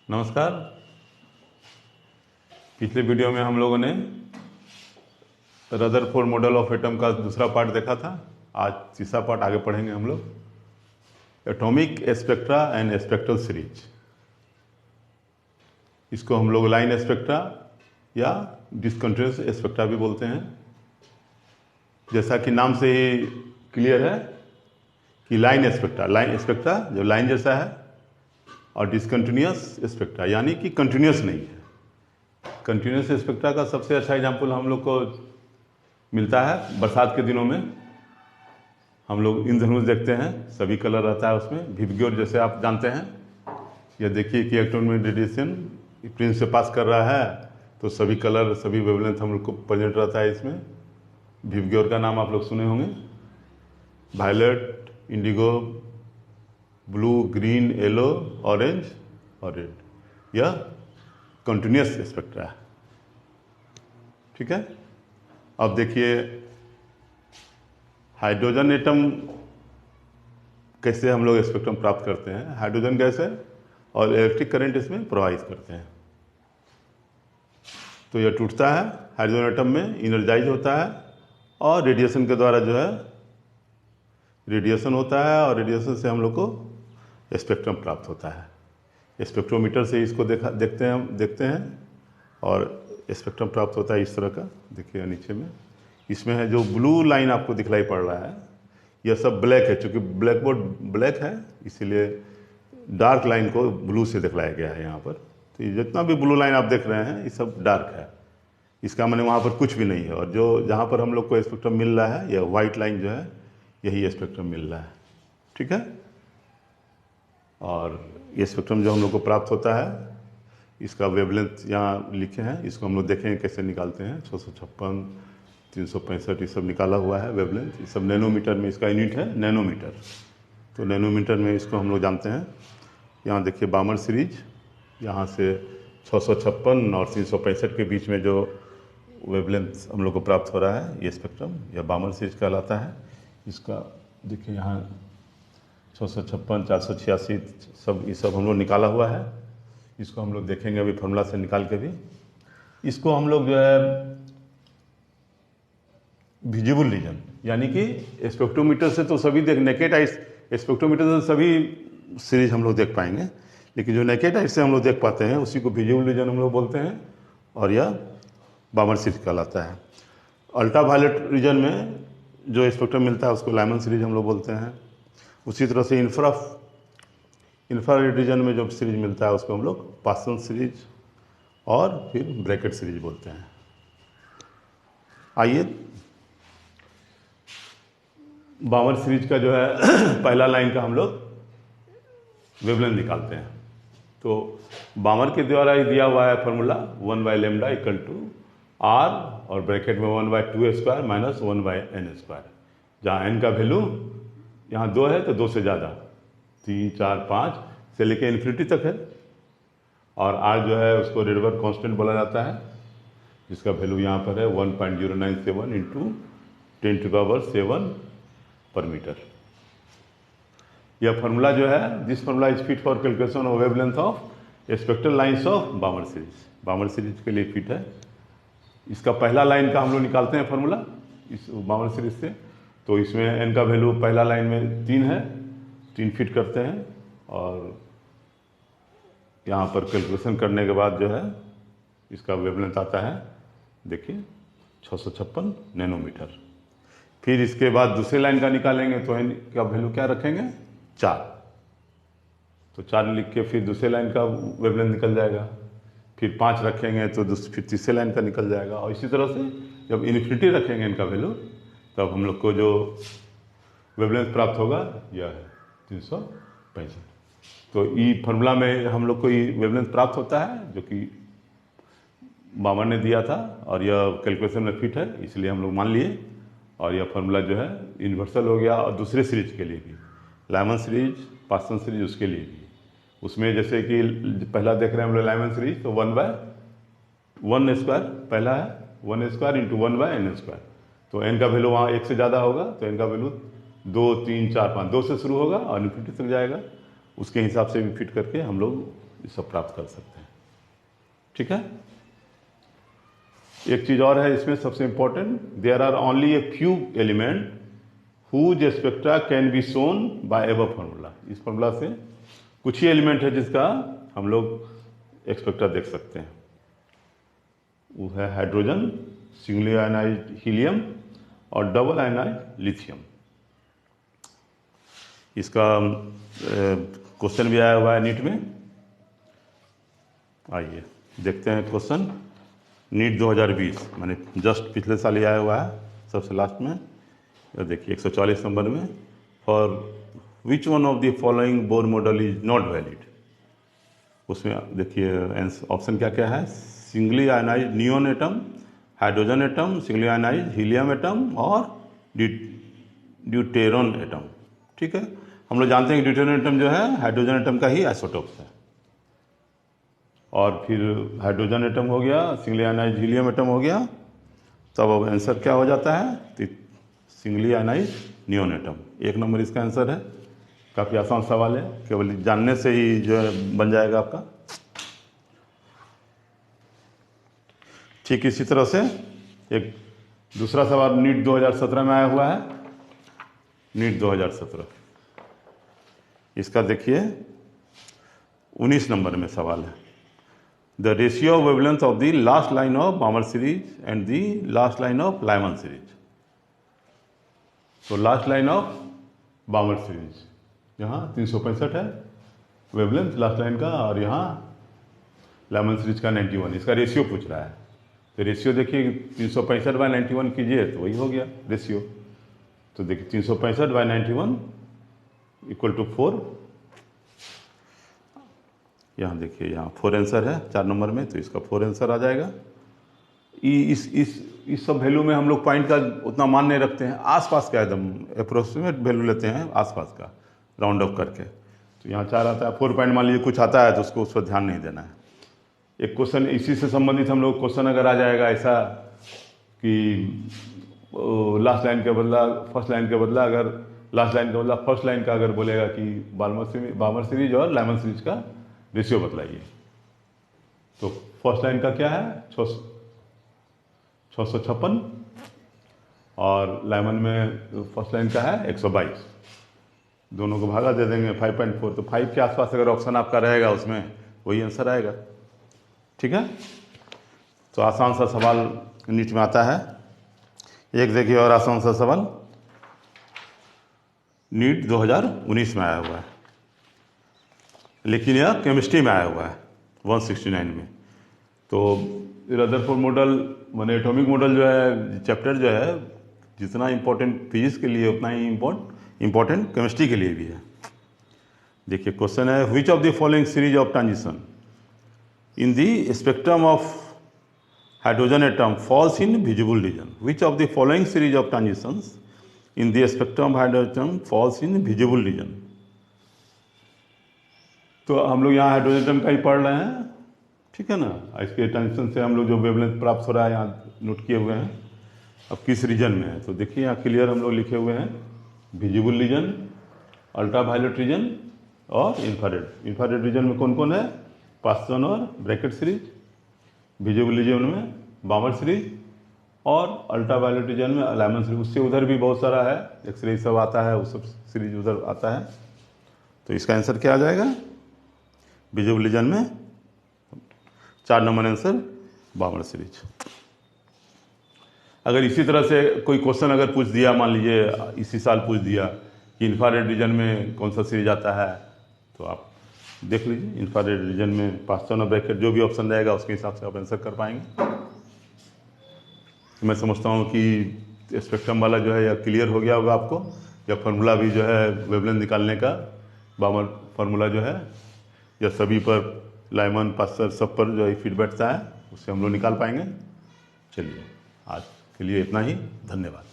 नमस्कार। पिछले वीडियो में हम लोगों ने रदरफोर्ड मॉडल ऑफ एटम का दूसरा पार्ट देखा था। आज तीसरा पार्ट आगे पढ़ेंगे हम लोग। Atomic spectra and spectral series, इसको हम लोग लाइन स्पेक्ट्रा या डिसकंटिन्यूअस स्पेक्ट्रा भी बोलते हैं। जैसा कि नाम से ही क्लियर है कि लाइन स्पेक्ट्रा जो लाइन जैसा है, और डिसकंटिन्यूअस स्पेक्ट्रा यानी कि कंटिन्यूअस नहीं है। कंटिन्यूअस स्पेक्ट्रा का सबसे अच्छा एग्जाम्पल हम लोग को मिलता है बरसात के दिनों में। हम लोग इंद्रधनुष देखते हैं, सभी कलर रहता है उसमें। विबग्योर जैसे आप जानते हैं, यह देखिए कि इलेक्ट्रॉन में रेडिएशन प्रिंस से पास कर रहा है, तो सभी कलर सभी वेवलेंथ हम लोग को प्रेजेंट रहता है इसमें। विबग्योर का नाम आप लोग सुने होंगे। Violet, indigo, blue, green, yellow, orange और रेड, यह कंटिन्यूअस स्पेक्ट्रा है। ठीक है। अब देखिए हाइड्रोजन एटम कैसे हम लोग स्पेक्ट्रम प्राप्त करते हैं। हाइड्रोजन गैस है और इलेक्ट्रिक करंट इसमें प्रवाहित करते हैं, तो यह टूटता है हाइड्रोजन एटम में, इनर्जाइज होता है और रेडिएशन के द्वारा जो है रेडिएशन होता है, और रेडिएशन से हम लोग को स्पेक्ट्रम प्राप्त होता है। स्पेक्ट्रोमीटर से इसको देखते हैं और स्पेक्ट्रम प्राप्त होता है इस तरह का। देखिए नीचे में इसमें है जो ब्लू लाइन आपको दिखलाई पड़ रहा है, यह सब ब्लैक है। चूँकि ब्लैक बोर्ड ब्लैक है इसीलिए डार्क लाइन को ब्लू से दिखलाया गया है यहाँ पर। तो ये जितना भी ब्लू लाइन आप देख रहे हैं ये सब डार्क है, इसका माने वहाँ पर कुछ भी नहीं है। और जो जहाँ पर हम लोग को स्पेक्ट्रम मिल रहा है, यह वाइट लाइन जो है यही स्पेक्ट्रम मिल रहा है। ठीक है। और ये स्पेक्ट्रम जो हम लोग को प्राप्त होता है, इसका वेवलेंथ यहाँ लिखे हैं, इसको हम लोग देखेंगे कैसे निकालते हैं। 656, 365 ये सब निकाला हुआ है वेवलेंथ। ये सब नैनोमीटर में इसका यूनिट है, नैनोमीटर। तो नैनोमीटर में इसको हम लोग जानते हैं। यहाँ देखिए बामर सीरीज, यहाँ से 656 और 365 के बीच में जो वेवलेंथ हम लोग को प्राप्त हो रहा है, ये स्पेक्ट्रम यह बामर सीरीज कहलाता है। इसका देखिए यहाँ 656, 486 सब ये सब हम लोग निकाला हुआ है। इसको हम लोग देखेंगे अभी फॉर्मूला से निकाल के भी। इसको हम लोग जो है विजिबल रीजन यानी कि स्पेक्ट्रोमीटर से तो सभी नेकेड आइस, स्पेक्ट्रोमीटर से सभी सीरीज हम लोग देख पाएंगे, लेकिन जो नेकेड आइस से हम लोग देख पाते हैं उसी को विजिबल रीजन हम लोग बोलते हैं, और यह बामर सीरीज कहलाता है। अल्ट्रावायलेट रीजन में जो स्पेक्ट्रम मिलता है उसको लाइमन सीरीज हम लोग बोलते हैं। उसी तरह से इंफ्रारेड रीजन में जो सीरीज मिलता है उसको हम लोग पासन सीरीज और फिर ब्रैकेट सीरीज बोलते हैं। आइए बामर सीरीज का जो है पहला लाइन का हम लोग वेवलेंथ निकालते हैं। तो बामर के द्वारा ही दिया हुआ है फॉर्मूला 1/λ = r और ब्रैकेट में 1/2² माइनस 1/n², जहाँ n का वैल्यू यहाँ 2 है तो 2 से ज़्यादा, 3, 4, 5 से लेकर इन्फिनिटी तक है। और r जो है उसको रेडबर्ग कांस्टेंट बोला जाता है, जिसका वैल्यू यहाँ पर है 1.097 × 10⁷ पर मीटर। यह फार्मूला जो है, this formula is fit for calculation of wavelength of spectral lines of Balmer series. बामर series के लिए फिट है। इसका पहला लाइन का हम लोग निकालते हैं फार्मूला इस बामर सीरीज से। तो इसमें n का वैल्यू पहला लाइन में 3 है, 3 फिट करते हैं, और यहाँ पर कैलकुलेशन करने के बाद जो है इसका वेवलेंथ आता है, देखिए 656 नैनोमीटर। फिर इसके बाद दूसरे लाइन का निकालेंगे तो n का वैल्यू क्या रखेंगे, 4। तो 4 लिख के फिर दूसरे लाइन का वेवलेंथ निकल जाएगा। फिर 5 रखेंगे तो फिर तीसरे लाइन का निकल जाएगा। और इसी तरह से जब इन्फिनिटी रखेंगे इनका वैल्यू, तब हम लोग को जो वेवलेंथ प्राप्त होगा यह है 365। तो ई फार्मूला में हम लोग को ये वेवलेंथ प्राप्त होता है, जो कि बामर ने दिया था, और यह कैलकुलेशन में फिट है, इसलिए हम लोग मान लिए। और यह फार्मूला जो है यूनिवर्सल हो गया। और दूसरे सीरीज के लिए भी, लाइमन सीरीज, पासन सीरीज, उसके लिए भी। उसमें जैसे कि पहला देख रहे हैं हम लोग लाइमन सीरीज, तो 1/1² पहला है, 1² × 1/n²। तो n का वैल्यू वहाँ 1 से ज़्यादा होगा, तो n का वैल्यू 2, 3, 4, 5, 2 से शुरू होगा और इन्फिनिटी तक जाएगा। उसके हिसाब से भी फिट करके हम लोग ये सब प्राप्त कर सकते हैं। ठीक है। एक चीज़ और है इसमें सबसे important, there are only a few element whose spectra can be shown by above formula. इस फार्मूला से कुछ ही एलिमेंट है जिसका हम लोग स्पेक्ट्रा देख सकते हैं। वो है हाइड्रोजन, सिंगली आयनाइज्ड हीलियम और डबल आयनाइज्ड लिथियम। इसका क्वेश्चन भी आया हुआ है नीट में। आइए देखते हैं क्वेश्चन। नीट 2020 मैंने जस्ट पिछले साल ही आया हुआ है सबसे लास्ट में। देखिए 140 नंबर में, for which one of the following Bohr model is not valid. उसमें देखिए ऑप्शन क्या क्या है, singly ionised neon atom, hydrogen atom, singly ionised helium atom और ड्यूटेरॉन एटम। ठीक है, हम लोग जानते हैं कि ड्यूटेरॉन एटम जो है हाइड्रोजन एटम का ही आइसोटोप्स है। और फिर हाइड्रोजन एटम हो गया, सिंगली आयनाइज्ड हीलियम एटम हो गया, तब अब आंसर क्या हो जाता है, singly ionised neon atom. 1 number इसका आंसर है। काफ़ी आसान सवाल है, केवल जानने से ही जो है बन जाएगा आपका। ठीक इसी तरह से एक दूसरा सवाल नीट 2017 में आया हुआ है। नीट 2017 इसका देखिए 19 नंबर में सवाल है। The ratio of wavelength of the last line of Balmer series and the last line of Lyman series. तो last line of Balmer series यहाँ 365 है वेवलेंथ लास्ट लाइन का, और यहाँ लाइमन सीरीज का 91। इसका रेशियो पूछ रहा है। तो रेशियो देखिए 365/91 कीजिए तो वही हो गया रेशियो। तो देखिए 365/91 इक्वल टू 4। यहाँ देखिए यहाँ 4 आंसर है 4 नंबर में, तो इसका 4 आंसर आ जाएगा। इस सब वैल्यू में हम लोग पॉइंट का उतना मान नहीं रखते हैं, आसपास का एकदम अप्रोक्सीमेट वैल्यू लेते हैं, आसपास का राउंड ऑफ करके। तो यहाँ 4 आता है, 4 पॉइंट मान लीजिए कुछ आता है तो उसको उस पर ध्यान नहीं देना है। एक क्वेश्चन इसी से संबंधित हम लोग क्वेश्चन अगर आ जाएगा ऐसा कि लास्ट लाइन के बदला फर्स्ट लाइन के बदला, अगर लास्ट लाइन के बदला फर्स्ट लाइन का अगर बोलेगा कि बामर सीरीज और लाइमन सीरीज का रेशियो बतलाइए, तो फर्स्ट लाइन का क्या है 656 और लाइमन में फर्स्ट लाइन का है 122। दोनों को भागा दे देंगे 5.4, तो 5 के आसपास अगर ऑप्शन आपका रहेगा उसमें वही आंसर आएगा। ठीक है, तो आसान सा सवाल नीट में आता है। एक देखिए और आसान सा सवाल नीट 2019 में आया हुआ है, लेकिन यह केमिस्ट्री में आया हुआ है 169 में। तो रदरफोर्ड मॉडल माने एटॉमिक मॉडल जो है चैप्टर जो है जितना इम्पोर्टेंट फिजिक्स के लिए उतना ही इम्पोर्टेंट केमिस्ट्री के लिए भी है। देखिए क्वेश्चन है, which of the following series of transition in the spectrum of hydrogen atom falls in visible region? Which of the following series of transitions in the spectrum of hydrogen atom falls in visible region? तो हम लोग यहाँ hydrogen atom का ही पढ़ रहे हैं, ठीक है ना। इसके ट्रांजिशन से हम लोग जो वेवलेंथ प्राप्त हो रहा है यहाँ नोट किए हुए हैं। अब किस रीजन में है तो देखिए यहाँ क्लियर हम लोग लिखे हुए हैं, visible region, ultraviolet region और इंफ्रारेड। इंफ्रारेड रीजन में कौन कौन है, पास्टन और ब्रैकेट सीरीज, विजिबल रीजन में बामर सीरीज और अल्ट्रा वायलेट रीजन में लाइमन सीरीज। उससे उधर भी बहुत सारा है, एक्सरे सब आता है, वो सब सीरीज उधर आता है। तो इसका आंसर क्या आ जाएगा, विजिबल रीजन में 4 नंबर आंसर बामर सीरीज। अगर इसी तरह से कोई क्वेश्चन अगर पूछ दिया, मान लीजिए इसी साल पूछ दिया कि इंफ्रारेड रीजन में कौन सा सीरीज आता है, तो आप देख लीजिए इंफ्रारेड रीजन में पास्टन और ब्रैकेट जो भी ऑप्शन रहेगा उसके हिसाब से आप आंसर कर पाएंगे। तो मैं समझता हूँ कि स्पेक्ट्रम वाला जो है यह क्लियर हो गया होगा आपको। या फार्मूला भी जो है वेवलेंथ निकालने का बामर फार्मूला जो है या सभी पर लाइमन पास्टर सब पर जो है फिट बैठता है, उससे हम लोग निकाल पाएंगे। चलिए आज के लिए इतना ही, धन्यवाद।